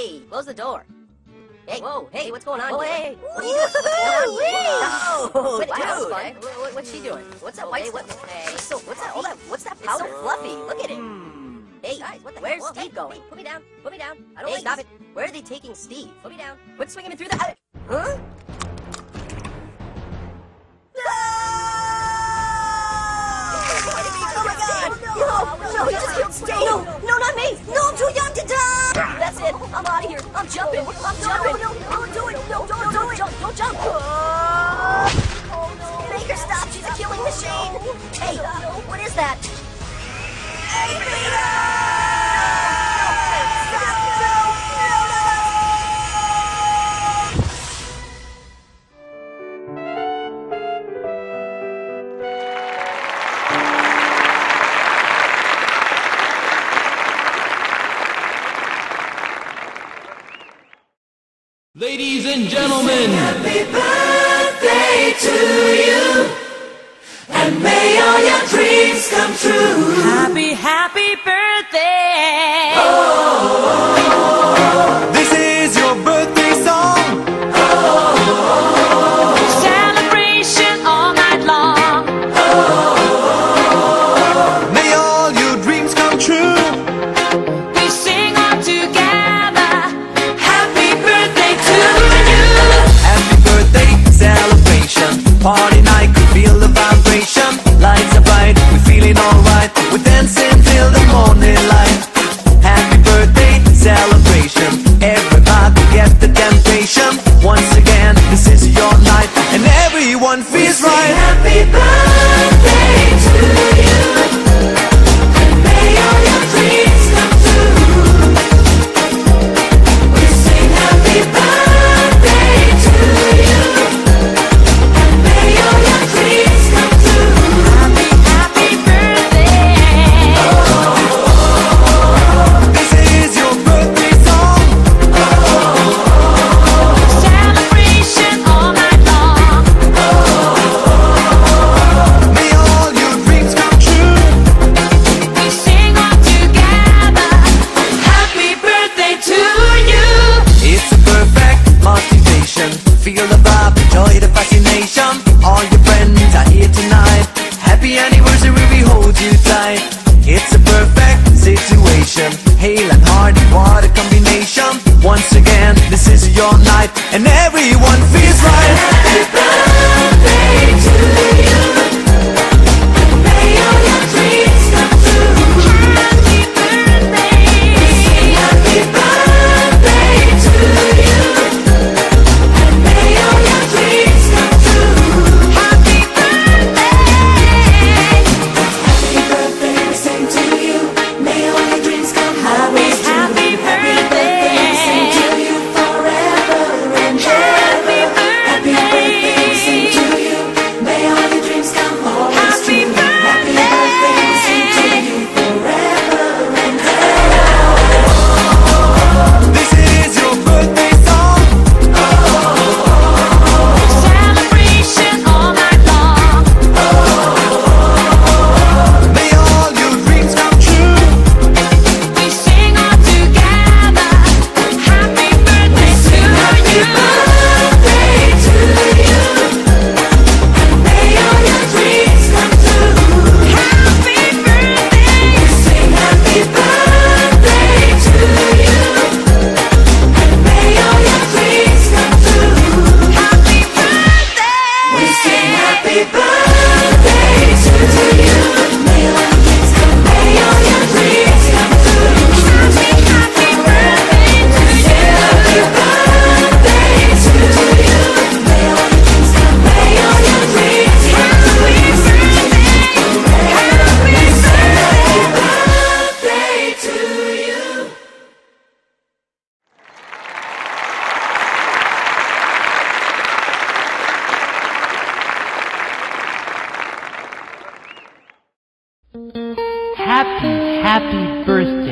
Hey, close the door. Hey, whoa, hey, what's going on? Oh, here? hey, What are you doing? What's going on? Oh, Wait, that was dude. fun. What's she doing? What's that white stuff? Hey, So, what's that? What's that It's powder? so fluffy. Look at it. Hey, Guys, what the where's hell? Steve Hey, going? hey, put me down. Put me down. I don't Hey, like stop this. it. Where are they taking Steve? Put me down. What's swinging him through the... Huh? Oh my God! No, he just killed Steve. No, not me. No, I'm too young to die. That's it. I'm out of here. I'm jumping. I'm jumping. No, don't do it. No, don't do it. Don't jump. Oh no! Make her stop. She's a killing machine. Hey, what is that? Hey, Peter! Ladies and gentlemen, Happy birthday to you, and may all your dreams come true. Happy, happy birthday! This is your birthday song. Celebration all night long. May all your dreams come true. We sing all together. Happy birthday to you. Happy birthday celebration. Party night, we feel the vibration. Lights are bright, we're feeling alright. We're dancing till the morning light. Happy birthday celebration. Everybody get the temptation. Once again, this is your night, and everyone feels Sing right. happy birthday to you, and may all your dreams come true. We sing happy birthday to you, and may all your dreams come true. Happy, happy birthday! This is your birthday song. Celebration all night long. May all your dreams come true. We sing all together. Happy birthday to you. It's a perfect motivation. Feel the vibe, enjoy the fascination. All your friends are here tonight. Happy anniversary, we hold you tight. It's a perfect situation. Hale and Hardy, what a combination. Once again, this is your night, and everyone feels right. Happy birthday to you. May all your dreams come true. Happy birthday! Happy birthday to you. And may all your dreams come true. Happy birthday! Happy birthday, we sing to you. May all your dreams come always true. Happy birthday! We sing to you forever and Happy ever. Happy birthday, we sing to you. May all your dreams come always Happy true. Happy birthday. birthday, we sing to you forever and ever. This is your birthday song. Celebration all night long. May all your dreams come true. We sing all together. Happy birthday to Happy you. birthday to you. And may all your dreams come true. Happy birthday. Sing happy birthday to you. And may all your dreams come true. Happy birthday. We sing happy birthday to you. May all your dreams come, may all your dreams come true. Happy, happy birthday to you. Happy birthday to you. May all your dreams come, may all your dreams come true. Happy birthday. Birthday to you. Happy, happy birthday.